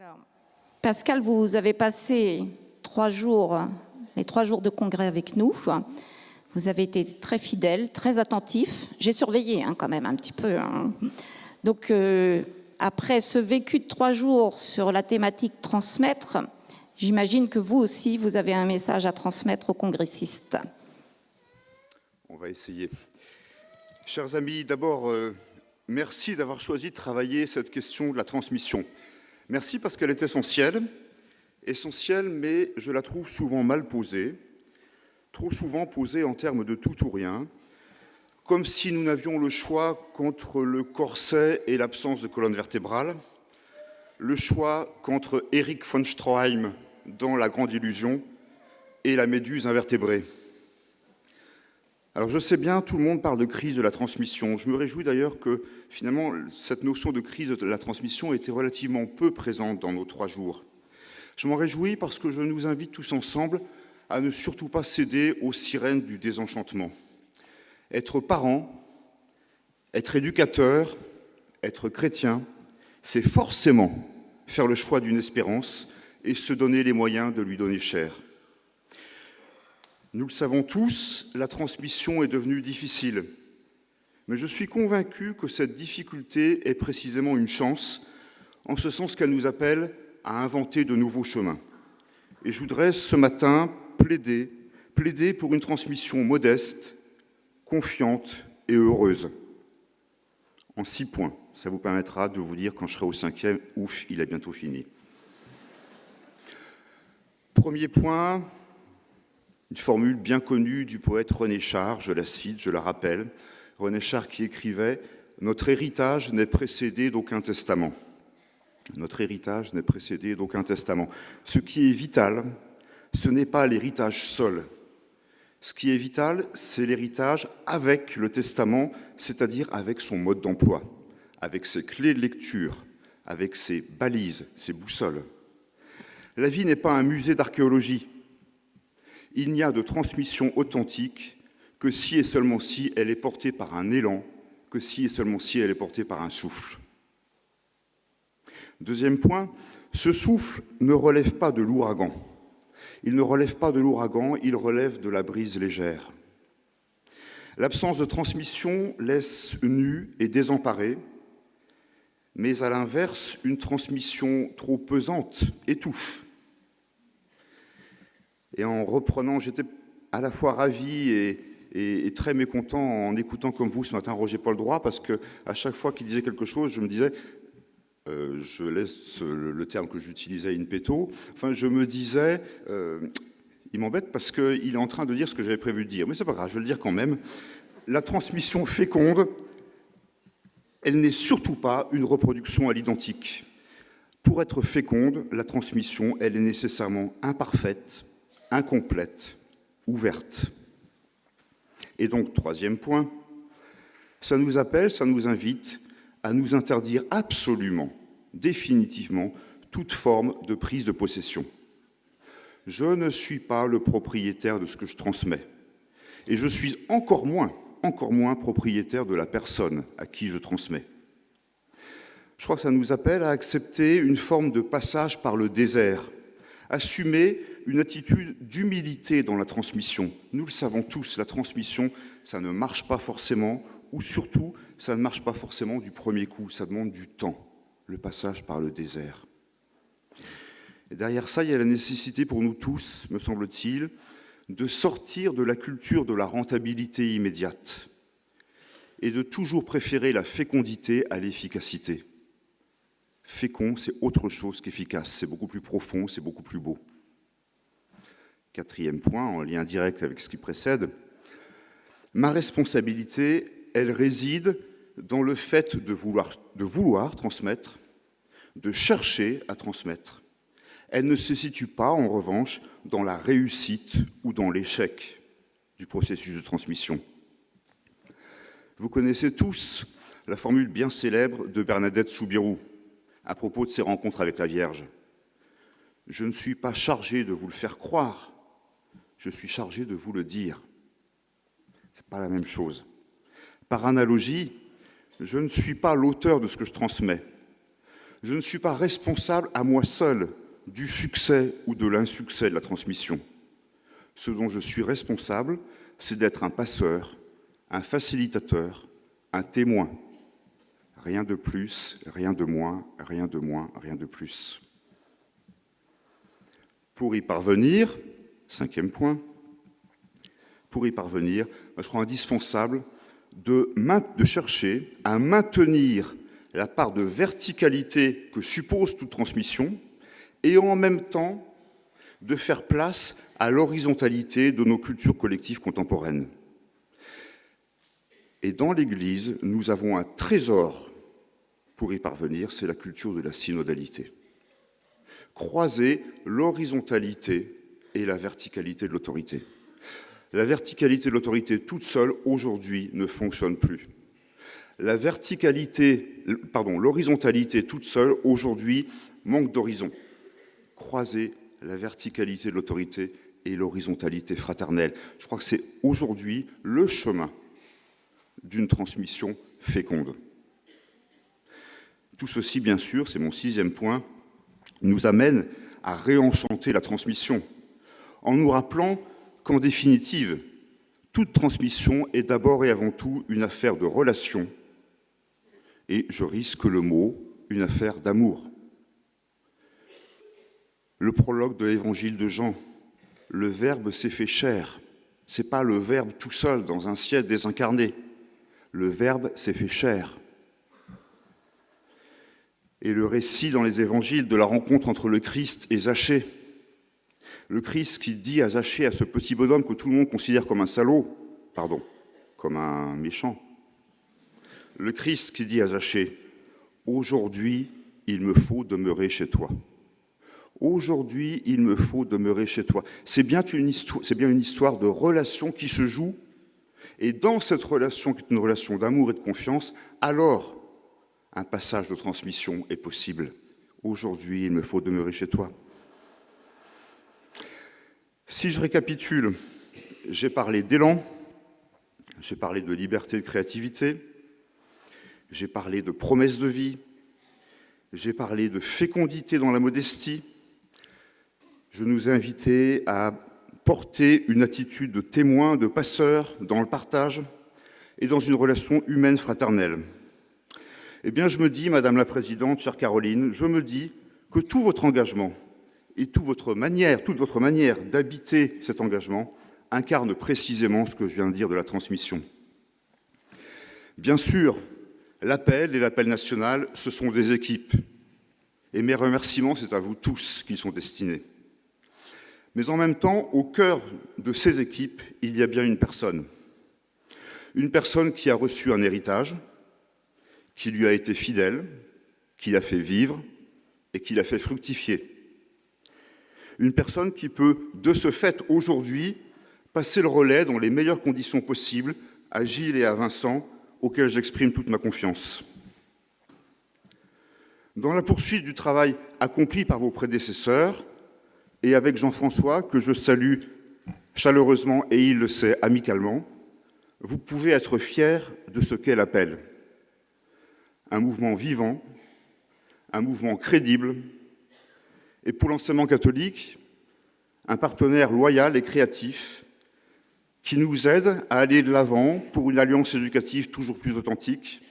Alors, Pascal, vous avez passé les 3 jours de congrès avec nous. Vous avez été très fidèle, très attentif. J'ai surveillé quand même un petit peu. Donc, après ce vécu de 3 jours sur la thématique transmettre, j'imagine que vous aussi, vous avez un message à transmettre aux congressistes. On va essayer. Chers amis, d'abord, merci d'avoir choisi de travailler cette question de la transmission. Merci parce qu'elle est essentielle, mais je la trouve souvent mal posée, trop souvent posée en termes de tout ou rien, comme si nous n'avions le choix qu'entre le corset et l'absence de colonne vertébrale, le choix qu'entre Erich von Stroheim dans La Grande Illusion et la méduse invertébrée. Alors je sais bien, tout le monde parle de crise de la transmission. Je me réjouis d'ailleurs que finalement cette notion de crise de la transmission était relativement peu présente dans nos 3 jours. Je m'en réjouis parce que je nous invite tous ensemble à ne surtout pas céder aux sirènes du désenchantement. Être parent, être éducateur, être chrétien, c'est forcément faire le choix d'une espérance et se donner les moyens de lui donner chair. Nous le savons tous, la transmission est devenue difficile. Mais je suis convaincu que cette difficulté est précisément une chance, en ce sens qu'elle nous appelle à inventer de nouveaux chemins. Et je voudrais ce matin plaider pour une transmission modeste, confiante et heureuse. En 6 points, ça vous permettra de vous dire quand je serai au 5e, ouf, il a bientôt fini. Premier point, une formule bien connue du poète René Char, je la cite, je la rappelle. René Char qui écrivait « Notre héritage n'est précédé d'aucun testament ». Notre héritage n'est précédé d'aucun testament. Ce qui est vital, ce n'est pas l'héritage seul. Ce qui est vital, c'est l'héritage avec le testament, c'est-à-dire avec son mode d'emploi, avec ses clés de lecture, avec ses balises, ses boussoles. La vie n'est pas un musée d'archéologie. Il n'y a de transmission authentique que si et seulement si elle est portée par un élan, que si et seulement si elle est portée par un souffle. Deuxième point, ce souffle ne relève pas de l'ouragan. Il ne relève pas de l'ouragan, il relève de la brise légère. L'absence de transmission laisse nu et désemparé, mais à l'inverse, une transmission trop pesante étouffe. Et en reprenant, j'étais à la fois ravi et très mécontent en écoutant comme vous ce matin Roger-Paul Droit, parce qu'à chaque fois qu'il disait quelque chose, je me disais, je laisse le terme que j'utilisais in petto, enfin je me disais, il m'embête parce qu'il est en train de dire ce que j'avais prévu de dire, mais c'est pas grave, je vais le dire quand même. La transmission féconde, elle n'est surtout pas une reproduction à l'identique. Pour être féconde, la transmission, elle est nécessairement imparfaite, incomplète, ouverte. Et donc, troisième point, ça nous appelle, ça nous invite à nous interdire absolument, définitivement, toute forme de prise de possession. Je ne suis pas le propriétaire de ce que je transmets. Et je suis encore moins propriétaire de la personne à qui je transmets. Je crois que ça nous appelle à accepter une forme de passage par le désert, assumer une attitude d'humilité dans la transmission. Nous le savons tous, la transmission, ça ne marche pas forcément, ou surtout, ça ne marche pas forcément du premier coup, ça demande du temps, le passage par le désert. Et derrière ça, il y a la nécessité pour nous tous, me semble-t-il, de sortir de la culture de la rentabilité immédiate et de toujours préférer la fécondité à l'efficacité. Fécond, c'est autre chose qu'efficace, c'est beaucoup plus profond, c'est beaucoup plus beau. 4e point, en lien direct avec ce qui précède, ma responsabilité, elle réside dans le fait de vouloir transmettre, de chercher à transmettre. Elle ne se situe pas, en revanche, dans la réussite ou dans l'échec du processus de transmission. Vous connaissez tous la formule bien célèbre de Bernadette Soubirous à propos de ses rencontres avec la Vierge. Je ne suis pas chargé de vous le faire croire, je suis chargé de vous le dire. Ce n'est pas la même chose. Par analogie, je ne suis pas l'auteur de ce que je transmets. Je ne suis pas responsable à moi seul du succès ou de l'insuccès de la transmission. Ce dont je suis responsable, c'est d'être un passeur, un facilitateur, un témoin. Rien de plus, rien de moins, rien de moins, rien de plus. Pour y parvenir, 5e point, pour y parvenir, je crois indispensable de chercher à maintenir la part de verticalité que suppose toute transmission et en même temps de faire place à l'horizontalité de nos cultures collectives contemporaines. Et dans l'Église, nous avons un trésor pour y parvenir, c'est la culture de la synodalité. Croiser l'horizontalité et la verticalité de l'autorité. La verticalité de l'autorité toute seule, aujourd'hui, ne fonctionne plus. L'horizontalité toute seule, aujourd'hui, manque d'horizon. Croiser la verticalité de l'autorité et l'horizontalité fraternelle. Je crois que c'est aujourd'hui le chemin d'une transmission féconde. Tout ceci, bien sûr, c'est mon 6e point, nous amène à réenchanter la transmission, en nous rappelant qu'en définitive, toute transmission est d'abord et avant tout une affaire de relation, et je risque le mot, une affaire d'amour. Le prologue de l'évangile de Jean, le Verbe s'est fait chair. Ce n'est pas le Verbe tout seul dans un ciel désincarné. Le Verbe s'est fait chair. Et le récit dans les évangiles de la rencontre entre le Christ et Zachée. Le Christ qui dit à Zachée, à ce petit bonhomme que tout le monde considère comme un salaud, comme un méchant. Le Christ qui dit à Zachée, « Aujourd'hui, il me faut demeurer chez toi. » Aujourd'hui, il me faut demeurer chez toi. C'est bien une histoire de relation qui se joue. Et dans cette relation, qui est une relation d'amour et de confiance, alors un passage de transmission est possible. Aujourd'hui, il me faut demeurer chez toi. Si je récapitule, j'ai parlé d'élan, j'ai parlé de liberté et de créativité, j'ai parlé de promesse de vie, j'ai parlé de fécondité dans la modestie. Je nous ai invités à porter une attitude de témoin, de passeur dans le partage et dans une relation humaine fraternelle. Eh bien, je me dis, Madame la Présidente, chère Caroline, je me dis que tout votre engagement et toute votre manière d'habiter cet engagement incarne précisément ce que je viens de dire de la transmission. Bien sûr, l'appel et l'appel national, ce sont des équipes. Et mes remerciements, c'est à vous tous qui sont destinés. Mais en même temps, au cœur de ces équipes, il y a bien une personne. Une personne qui a reçu un héritage, qui lui a été fidèle, qui l'a fait vivre et qui l'a fait fructifier. Une personne qui peut, de ce fait, aujourd'hui, passer le relais dans les meilleures conditions possibles à Gilles et à Vincent, auxquels j'exprime toute ma confiance. Dans la poursuite du travail accompli par vos prédécesseurs, et avec Jean-François, que je salue chaleureusement et il le sait amicalement, vous pouvez être fiers de ce qu'est l'appel. Un mouvement vivant, un mouvement crédible, et pour l'enseignement catholique, un partenaire loyal et créatif qui nous aide à aller de l'avant pour une alliance éducative toujours plus authentique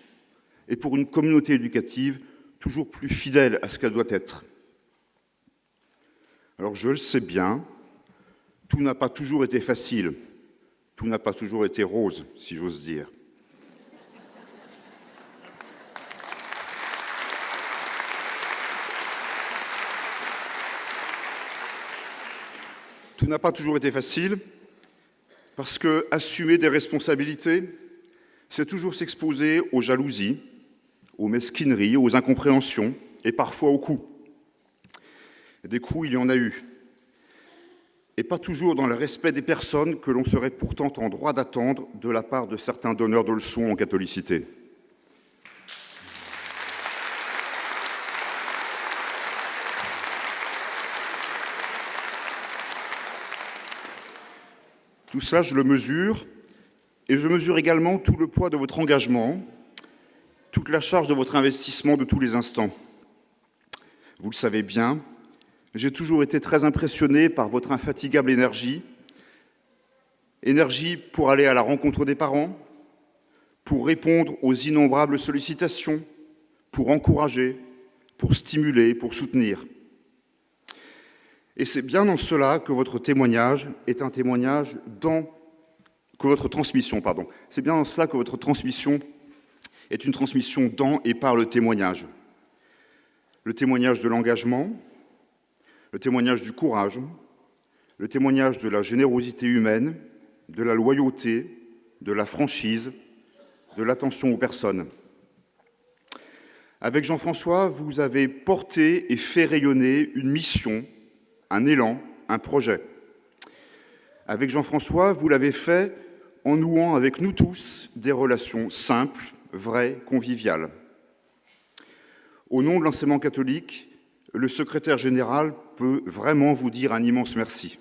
et pour une communauté éducative toujours plus fidèle à ce qu'elle doit être. Alors je le sais bien, tout n'a pas toujours été facile, tout n'a pas toujours été rose, si j'ose dire. Tout n'a pas toujours été facile, parce que assumer des responsabilités, c'est toujours s'exposer aux jalousies, aux mesquineries, aux incompréhensions et parfois aux coups. Des coups, il y en a eu. Et pas toujours dans le respect des personnes que l'on serait pourtant en droit d'attendre de la part de certains donneurs de leçons en catholicité. Tout cela, je le mesure, et je mesure également tout le poids de votre engagement, toute la charge de votre investissement de tous les instants. Vous le savez bien, j'ai toujours été très impressionné par votre infatigable énergie. Énergie pour aller à la rencontre des parents, pour répondre aux innombrables sollicitations, pour encourager, pour stimuler, pour soutenir. Et c'est bien dans cela que votre témoignage est un témoignage que votre transmission, c'est bien dans cela que votre transmission est une transmission dans et par le témoignage. Le témoignage de l'engagement, le témoignage du courage, le témoignage de la générosité humaine, de la loyauté, de la franchise, de l'attention aux personnes. Avec Jean-François, vous avez porté et fait rayonner une mission, un élan, un projet. Avec Jean-François, vous l'avez fait en nouant avec nous tous des relations simples, vraies, conviviales. Au nom de l'enseignement catholique, le secrétaire général peut vraiment vous dire un immense merci.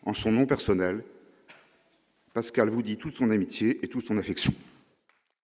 En son nom personnel, Pascal vous dit toute son amitié et toute son affection.